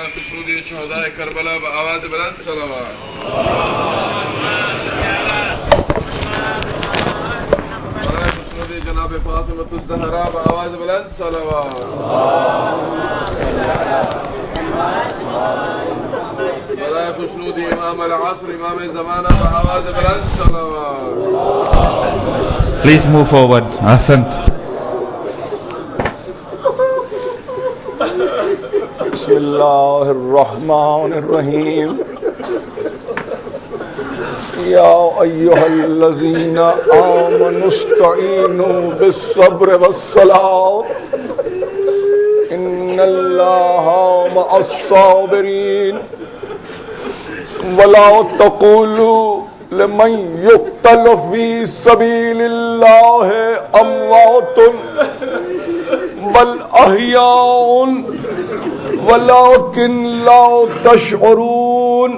خشنودی شہدائے کربلا بآواز بلند صلوات. برائے خشنودی جناب فاطمۃ الزہرا بآواز بلند صلوات. برائے خشنودی امام العصر امام زمانہ بآواز بلند صلوات. Please move forward. Ahsant. بسم اللہ الرحمن الرحیم. یا ایہا الذین آمنوا استعینوا بالصبر والصلاة ان اللہ مع الصابرین ولا تقولوا لمن يقتل في سبيل الله اموات بل احیاء ولكن لا تشعرون.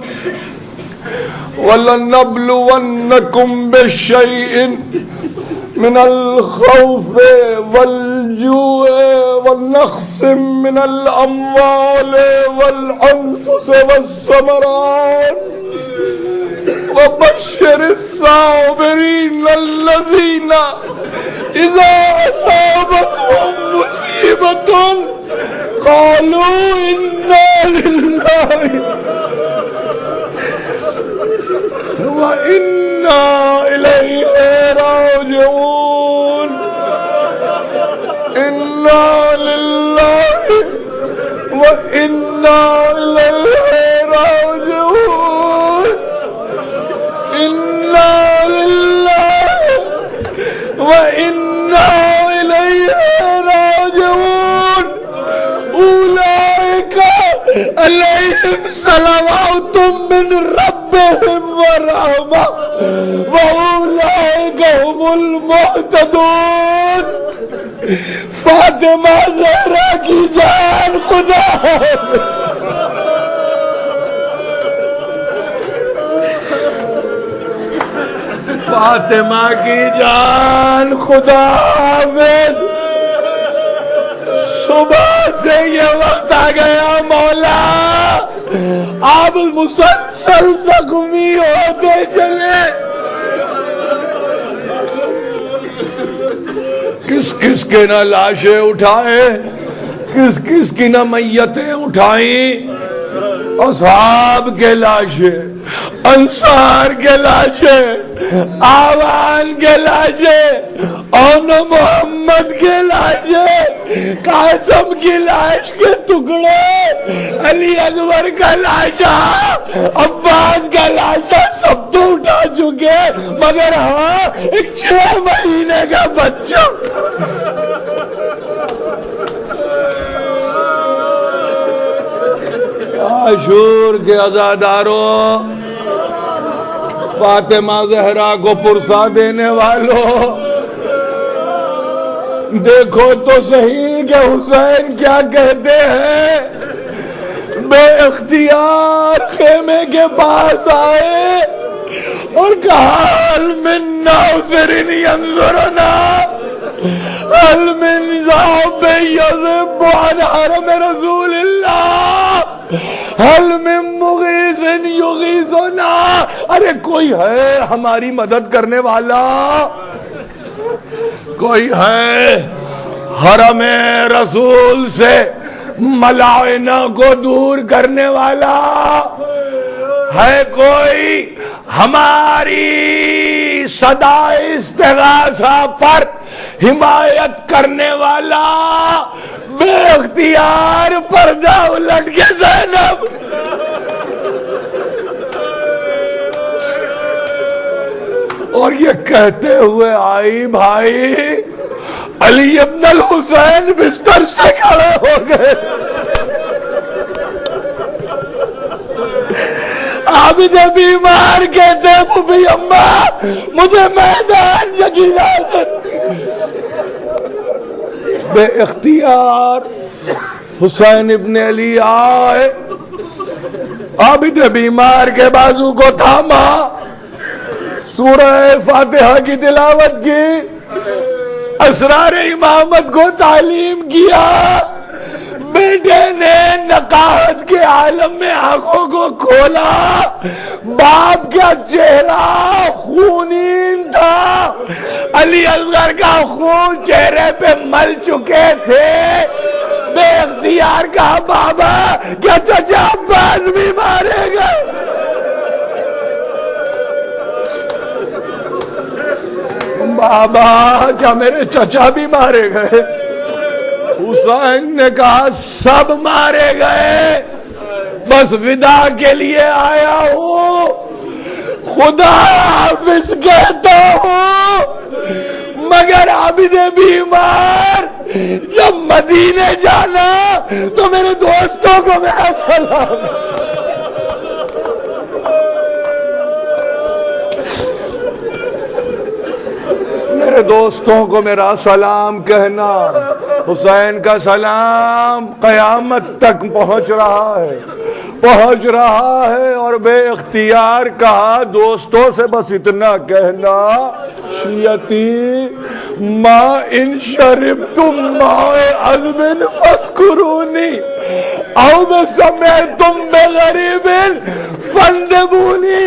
وَلَنَبْلُوَنَّكُمْ بِشَيْءٍ مِّنَ الْخَوْفِ وَالْجُوعِ وَالنَّقْصٍ مِّنَ الْأَمْوَالِ وَالْأَنفُسِ وَالثَّمَرَاتِ وَبَشِّرِ الصَّابِرِينَ الَّذِينَ إِذَا أَصَابَتْهُم مُّصِيبَةٌ قَالُوا إِنَّا لِلَّهِ وَإِنَّا إِلَيْهِ راجعون. إِنَّا لِلَّهِ وَإِنَّا إِلَيْهِ راجعون. إِنَّا لِلَّهِ وَإِنَّا إِلَيْهِ راجعون. أولئك عليهم صلوات من ربهم ورحمة وأولئك هم المهتدون. فاطمہ زہرا کی جان خدا فاطمہ کی جان خدا حافظ. صبح سے یہ وقت آ گیا مولا آپ مسلسل زخمی ہوتے چلے. کس کس کے نہ لاشیں اٹھائے کس کس کی نہ میتیں اٹھائیں. اصحاب کے لاشیں انصار کے لاشیں آوان کے لاشیں اور محمد کے لاشیں قاسم کی لاش کے ٹکڑے علی اکبر کا لاشا عباس کا لاشا سب تو اٹھا چکے مگر ہاں ایک 6 مہینے کا بچہ. عاشور کے عزاداروں فاطمہ زہرا کو پرسا دینے والوں دیکھو تو صحیح کہ حسین کیا کہتے ہیں. بے اختیار خیمے کے پاس آئے اور کہا حل من ناصر ینصرنا حل من ذاب یذب عن حرم رسول اللہ حل من مغیث یغیثنا. ارے کوئی ہے ہماری مدد کرنے والا کوئی ہے حرم رسول سے ملائنہ کو دور کرنے والا ہے کوئی ہماری صدا استغاثہ پر حمایت کرنے والا. بے اختیار پردہ الٹ کے زینب اور یہ کہتے ہوئے آئی بھائی علی ابن الحسین بستر سے کھڑے ہو گئے. عابد بیمار کہتے پھوپھی اماں مجھے میدان کی اجازت. بے اختیار حسین ابن علی آئے عابد بیمار کے بازو کو تھاما سورہ فاتحہ کی تلاوت کی اسرار امامت کو تعلیم کیا. بیٹے نے نقاہت کے عالم میں آنکھوں کو کھولا، باپ کا چہرہ خونین تھا، علی اصغر کا خون چہرے پہ مل چکے تھے۔ بے اختیار کہا بابا کیا چچا عباس بھی مارے گا؟ بابا کیا میرے چچا بھی مارے گئے؟ حسین نے کہا سب مارے گئے، بس ودا کے لیے آیا ہوں، خدا حافظ کہتا ہوں، مگر عابد بیمار جب مدینے جانا تو میرے دوستوں کو میرا سلام، میرے دوستوں کو میرا سلام کہنا۔ حسین کا سلام قیامت تک پہنچ رہا ہے اور بے اختیار کہا دوستوں سے بس اتنا کہنا، شیعتی ما ان شربتم ماء عذب فاذکرونی او بسمعتم بغریب فاندبونی،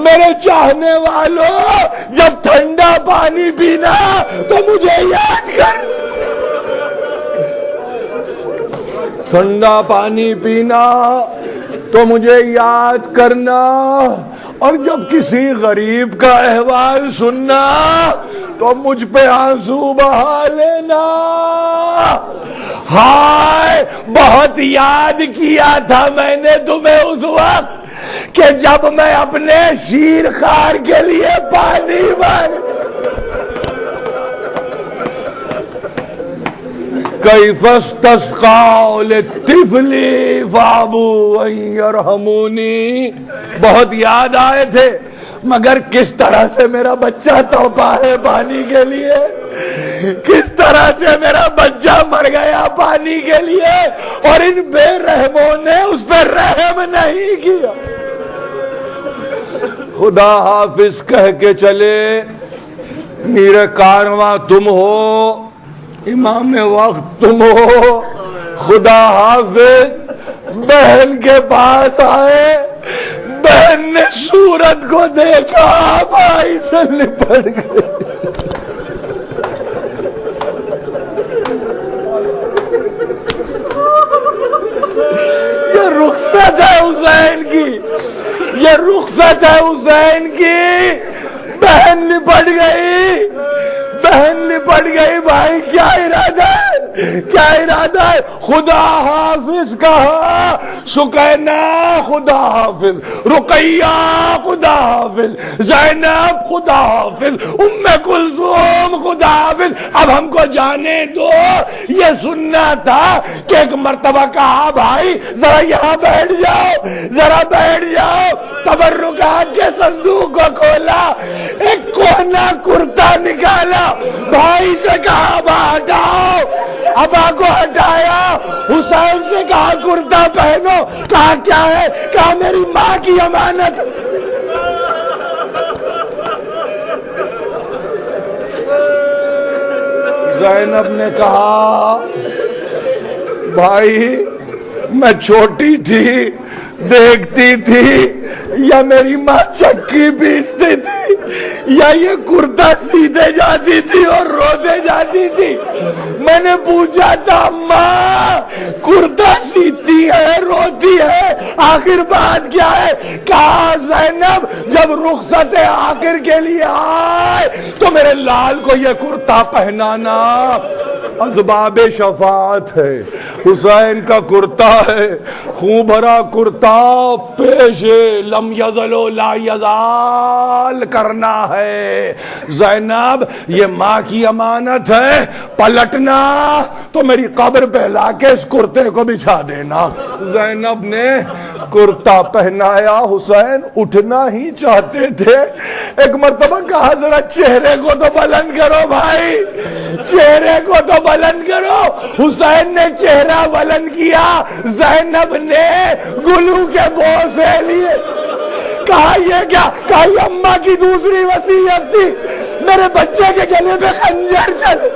میرے چاہنے والوں جب ٹھنڈا پانی پینا تو مجھے یاد کر، ٹھنڈا پانی پینا تو مجھے یاد کرنا، اور جب کسی غریب کا احوال سننا تو مجھ پہ آنسو بہا لینا۔ ہائے بہت یاد کیا تھا میں نے تمہیں اس وقت کہ جب میں اپنے شیر خار کے لیے پانی مانگ، کیف استسقوا للطفل فابوا ان یرحمونی، بہت یاد آئے تھے مگر کس طرح سے میرا بچہ توپا ہے پانی کے لیے، کس طرح سے میرا بچہ مر گیا پانی کے لیے، اور ان بے رحموں نے اس پہ رحم نہیں کیا۔ خدا حافظ کہہ کے چلے، میر کارواں تم ہو، امام وقت تم ہو، خدا حافظ بہن کے پاس آئے، بہن نے صورت کو دیکھا، بھائی سے لپٹ گئے۔ یہ رخصت ہے حسین کی، یہ رخصت ہے حسین کی، بہن لپٹ گئی، بہن لپٹ گئی، بھائی کیا ارادہ ہے، کیا ارادہ ہے؟ خدا حافظ کہا، سکینہ خدا حافظ، رقیہ خدا حافظ، زینب خدا حافظ، ام کلثوم خدا حافظ۔ اب ہم کو جانے دو، یہ سننا تھا کہ ایک مرتبہ کہا بھائی ذرا یہاں بیٹھ جاؤ، ذرا بیٹھ جاؤ، تبرکات کے صندوق کو کھولا، ایک کوہنا کرتا نکالا، بھائی سے کہا ابا ہٹاؤ، ابا کو ہٹایا، حسین سے کہا کرتا پہنو، کہا کیا ہے؟ کہا میری ماں کی امانت۔ زینب نے کہا بھائی میں چھوٹی تھی، دیکھتی تھی، یا میری ماں چکی پیستی تھی، یا یہ کرتا سیدھے جاتی تھی اور روتے جاتی تھی۔ میں نے پوچھا تھا ماں کرتا سیدھی ہے روتی ہے، آخر بات کیا ہے؟ کہا زینب جب رخصت آخر کے لیے آئے تو میرے لال کو یہ کرتا پہنانا اسباب شفاعت ہے۔ حسین کا کرتا ہے، خون بھرا کرتا، پیش لم یزل لا یزال کرنا ہے۔ زینب یہ ماں کی امانت ہے، پلٹنا تو میری قبر پہ لا کے اس کرتے کو بچھا دینا۔ زینب نے کرتا پہنایا، حسین اٹھنا ہی چاہتے تھے، ایک مرتبہ کہا ذرا چہرے کو تو بلند کرو بھائی، چہرے کو تو بلند کرو۔ حسین نے چہرہ بلند کیا، زینب نے گلو کے بوسے لیے، کہا یہ کیا؟ کہا یہ اماں کی دوسری وصیت تھی، میرے بچے کے گلے پہ خنجر چل۔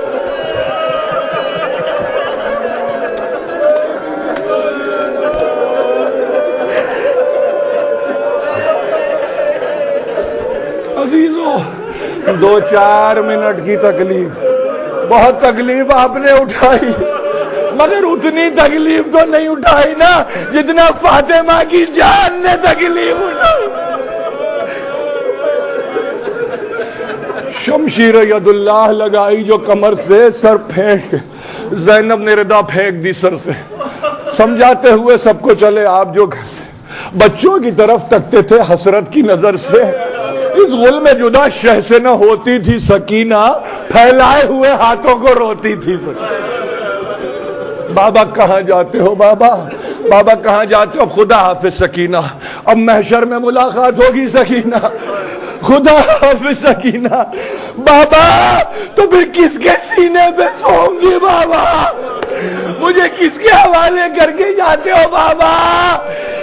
2-4 منٹ کی تکلیف، بہت تکلیف آپ نے اٹھائی، مگر اتنی تکلیف تو نہیں اٹھائی نا جتنا فاطمہ کی جان نے تکلیف اٹھائی۔ شمشیر ید اللہ لگائی جو کمر سے، سر پھینک، زینب نے ردا پھینک دی سر سے، سمجھاتے ہوئے سب کو چلے آپ جو گھر سے۔ بچوں کی طرف تکتے تھے حسرت کی نظر سے، اس غلم جدا شہ سے نہ ہوتی تھی سکینہ، پھیلائے ہوئے ہاتھوں کو روتی تھی سکینہ۔ بابا کہاں جاتے ہو بابا، بابا کہاں جاتے ہو؟ خدا حافظ سکینہ، اب محشر میں ملاقات ہوگی سکینہ، خدا حافظ سکینہ۔ بابا تو پھر کس کے سینے پہ سوؤں گی بابا، مجھے کس کے حوالے کر کے جاتے ہو بابا؟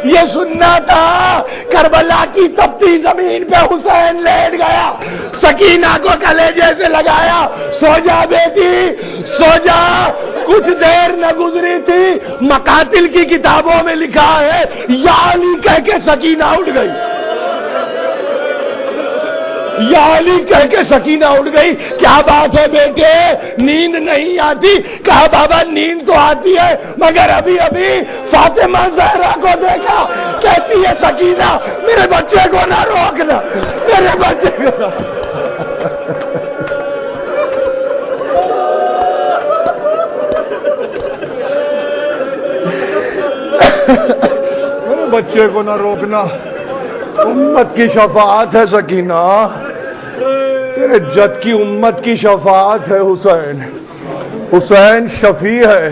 یہ سننا تھا کربلا کی تپتی زمین پہ حسین لیٹ گیا، سکینہ کو کلیجے سے لگایا، سو جا بیٹی سو جا۔ کچھ دیر نہ گزری تھی، مقاتل کی کتابوں میں لکھا ہے یا علی کہہ کے سکینہ اٹھ گئی، یا علی کہہ کے سکینہ اٹھ گئی۔ کیا بات ہے بیٹے، نیند نہیں آتی؟ کہا بابا نیند تو آتی ہے، مگر ابھی ابھی فاطمہ زہرا کو دیکھا، کہتی ہے سکینہ میرے بچے کو نہ روکنا، میرے بچے کو نہ۔ میرے بچے کو نہ روکنا، امت کی شفاعت ہے سکینہ، تیرے جد کی امت کی شفاعت ہے حسین، حسین شفیع ہے،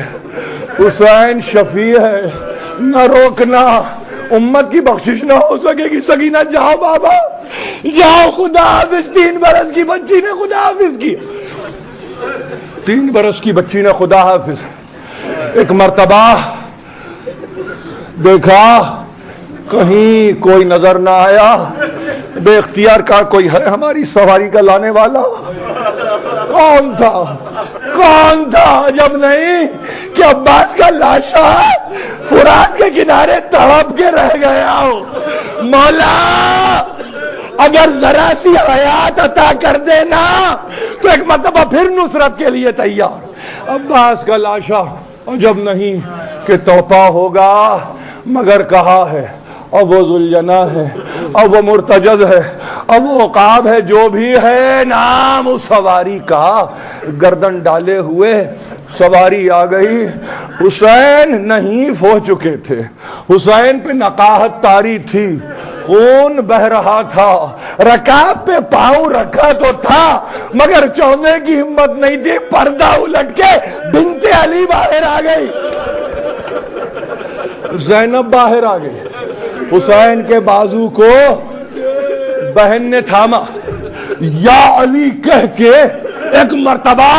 حسین شفیع ہے، نہ روکنا، امت کی بخشش نہ ہو سکے گی۔ سکینہ جاؤ بابا جاؤ، خدا حافظ۔ 3 برس کی بچی نے خدا حافظ کی، 3 برس کی بچی نے خدا حافظ۔ ایک مرتبہ دیکھا کہیں کوئی نظر نہ آیا، بے اختیار کہا کوئی ہے ہماری سواری کا لانے والا؟ کون تھا؟ کون تھا؟ جب نہیں کہ عباس کا لاشا فرات کے کنارے تڑپ کے رہ گیا ہو۔ مولا اگر ذرا سی حیات عطا کر دینا تو ایک مرتبہ پھر نصرت کے لیے تیار۔ عباس کا لاشا، اور جب نہیں کہ توبہ ہوگا، مگر کہا ہے اب وہ ذوالجناح ہے، اب وہ مرتجز ہے، اب وہ عقاب ہے، جو بھی ہے نام اس سواری کا۔ گردن ڈالے ہوئے سواری آ گئی، حسین نحیف ہو چکے تھے، حسین پہ نقاہت طاری تھی، خون بہ رہا تھا، رکاب پہ پاؤں رکھا تو تھا مگر چونے کی ہمت نہیں تھی۔ پردہ الٹ کے بنت علی باہر آ گئی، زینب باہر آ گئی، حسین کے بازو کو بہن نے تھاما، یا علی کہہ کے ایک مرتبہ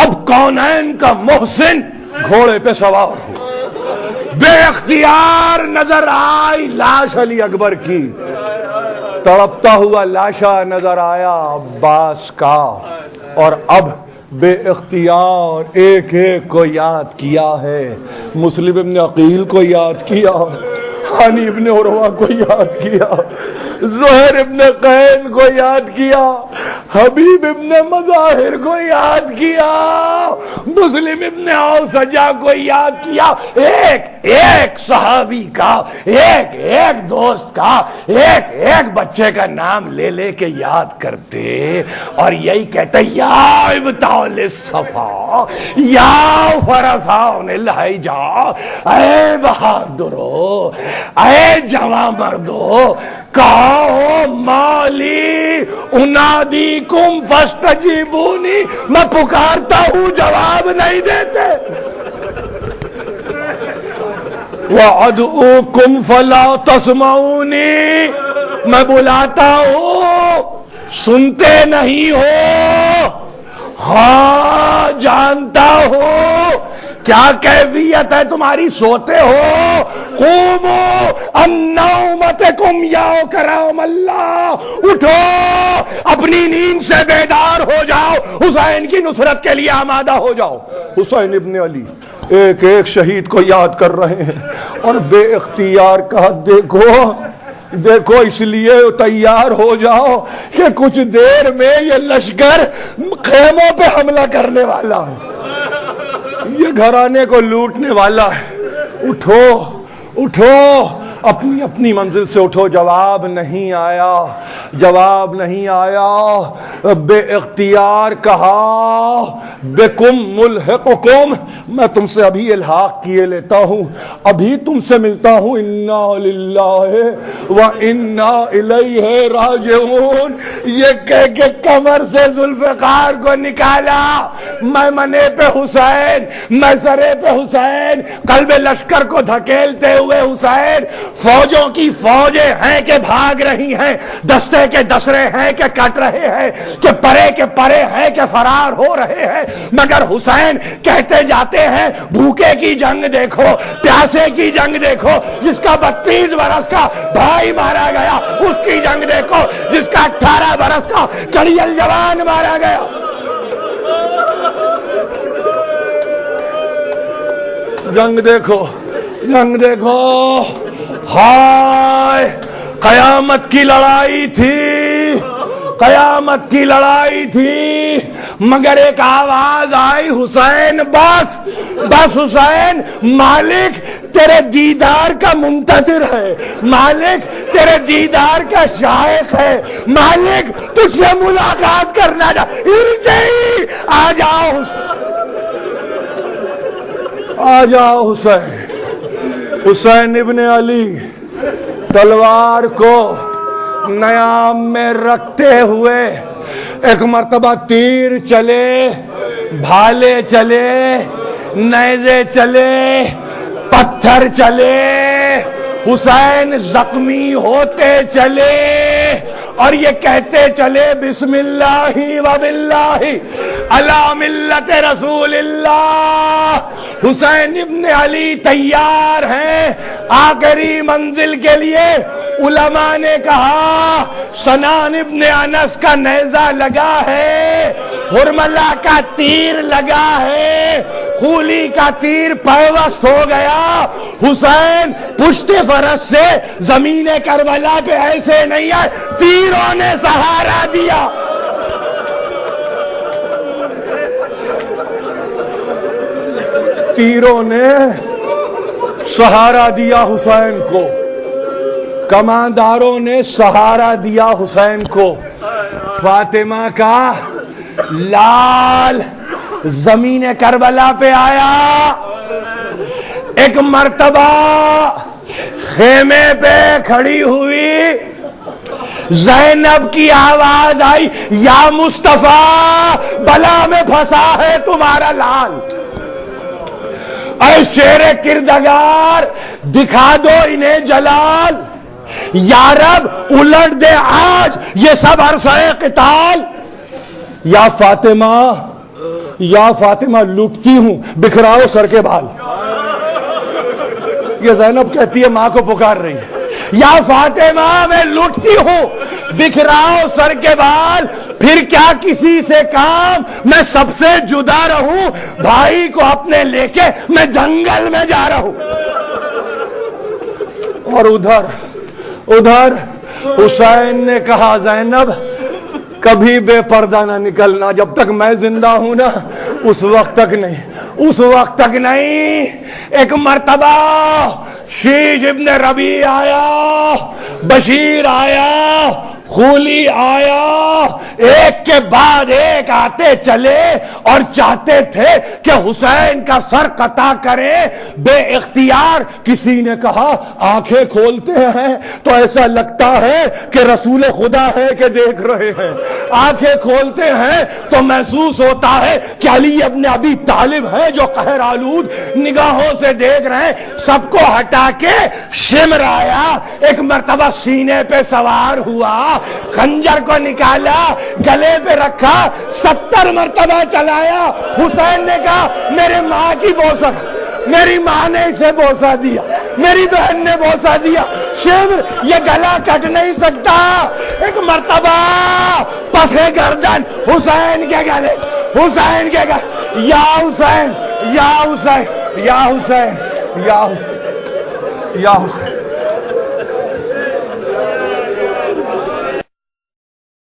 اب کونین کا محسن گھوڑے پہ سوار ہو، بے اختیار نظر آئی لاش علی اکبر کی، تڑپتا ہوا لاشا نظر آیا عباس کا، اور اب بے اختیار ایک ایک کو یاد کیا ہے، مسلم ابن عقیل کو یاد کیا، ہانی ابن عروہ کو یاد کیا، زہر ابن قین کو یاد کیا، حبیب ابن مظاہر کو یاد کیا، مسلم ابن اوسجا کو یاد کیا، ایک ایک صحابی کا، ایک ایک دوست کا، ایک ایک بچے کا نام لے لے کے یاد کرتے، اور یہی کہتے یا ابطال الصفا یا فرسان الحجا، اے بہادرو، اے جوان مردو، کہو مالی انادیکم فاستجیبونی، میں پکارتا ہوں جواب نہیں دیتے، وَأَدْعُوكُمْ فَلَا تَسْمَعُونِي، میں بلاتا ہوں سنتے نہیں ہو، ہاں جانتا ہو کیا کیفیت ہے تمہاری، سوتے ہو، قوموا عن نومتکم یا کرام اللہ، اٹھو اپنی نیند سے بیدار ہو جاؤ، حسین کی نصرت کے لیے آمادہ ہو جاؤ۔ حسین ابن علی ایک ایک شہید کو یاد کر رہے ہیں، اور بے اختیار کہا دیکھو دیکھو اس لیے تیار ہو جاؤ کہ کچھ دیر میں یہ لشکر خیموں پہ حملہ کرنے والا ہے، یہ گھرانے کو لوٹنے والا ہے۔ اٹھو اٹھو، اپنی اپنی منزل سے اٹھو۔ جواب نہیں آیا، جواب نہیں آیا۔ بے اختیار کہا بکم ملحقکم، میں تم سے ابھی الحاق کیے لیتا ہوں، ابھی تم سے ملتا ہوں۔ انا للہ و انا الیہ راجعون، یہ کہہ کے کمر سے ذوالفقار کو نکالا، میمنے پہ حسین، میسرے پہ حسین، قلب لشکر کو دھکیلتے ہوئے حسین۔ فوجوں کی فوجیں ہیں کہ بھاگ رہی ہیں، دستے کے دسرے ہیں کہ کٹ رہے ہیں، کہ پرے کے پرے ہیں کہ فرار ہو رہے ہیں، مگر حسین کہتے جاتے ہیں بھوکے کی جنگ دیکھو، پیاسے کی جنگ دیکھو، جس کا 32 برس کا بھائی مارا گیا اس کی جنگ دیکھو، جس کا 18 برس کا کڑیل جوان مارا گیا۔ جنگ دیکھو، جنگ دیکھو۔ ہائے قیامت کی لڑائی تھی، قیامت کی لڑائی تھی، مگر ایک آواز آئی، حسین بس بس حسین، مالک تیرے دیدار کا منتظر ہے، مالک تیرے دیدار کا شائق ہے، مالک تجھ سے ملاقات کرنا ارجعی، آ جاؤ آ جاؤ حسین۔ حسین ابن علی تلوار کو نیام میں رکھتے ہوئے ایک مرتبہ تیر چلے، بھالے چلے، نیزے چلے، پتھر چلے، حسین زخمی ہوتے چلے اور یہ کہتے چلے بسم اللہ و باللہ علی ملت رسول اللہ۔ حسین ابن علی تیار ہیں آخری منزل کے لیے۔ علماء نے کہا سنان ابن انس کا نیزہ لگا ہے، حرملہ کا تیر لگا ہے، خولی کا تیر پیوست ہو گیا۔ حسین پشت فرس سے زمین کربلا پہ ایسے نہیں آئے، تیروں نے سہارا دیا۔ تیروں نے سہارا دیا حسین کو، کمانداروں نے سہارا دیا حسین کو۔ فاطمہ کا لال زمین کربلا پہ آیا، ایک مرتبہ خیمے پہ کھڑی ہوئی، زینب کی آواز آئی یا مصطفیٰ بلا میں پھنسا ہے تمہارا لال، اے شیر کردگار دکھا دو انہیں جلال، یا رب الٹ دے آج یہ سب عرصہ قتال۔ یا فاطمہ، یا فاطمہ لٹتی ہوں بکھراؤ سر کے بال، یہ زینب کہتی ہے ماں کو پکار رہی ہے، یا فاطمہ میں لٹتی ہوں بکھراؤ سر کے بال، پھر کیا کسی سے کام، میں سب سے جدا رہوں، بھائی کو اپنے لے کے میں جنگل میں جا رہا ہوں۔ اور ادھر حسین نے کہا زینب کبھی بے پردہ نہ نکلنا، جب تک میں زندہ ہوں نا اس وقت تک نہیں، اس وقت تک نہیں۔ ایک مرتبہ شیش ابن ربیع آیا، بشیر آیا، خولی آیا، ایک کے بعد ایک آتے چلے اور چاہتے تھے کہ حسین کا سر قطع کرے۔ بے اختیار کسی نے کہا آنکھیں کھولتے ہیں تو ایسا لگتا ہے کہ رسول خدا ہے کہ دیکھ رہے ہیں، آنکھیں کھولتے ہیں تو محسوس ہوتا ہے کہ علی ابن ابی طالب ہے جو قہر آلود نگاہوں سے دیکھ رہے ہیں۔ سب کو ہٹا کے شمر آیا، ایک مرتبہ سینے پہ سوار ہوا، خنجر کو نکالا، گلے پہ رکھا، 70 مرتبہ چلایا۔ حسین نے کہا میرے ماں کی بوسہ، میری ماں نے اسے بوسہ دیا، میری بہن نے بوسہ دیا، شمر یہ گلا کٹ نہیں سکتا۔ ایک مرتبہ پسے گردن حسین کے گلے، حسین کے گلے، یا حسین یا حسین یا حسین یا حسین یا حسین۔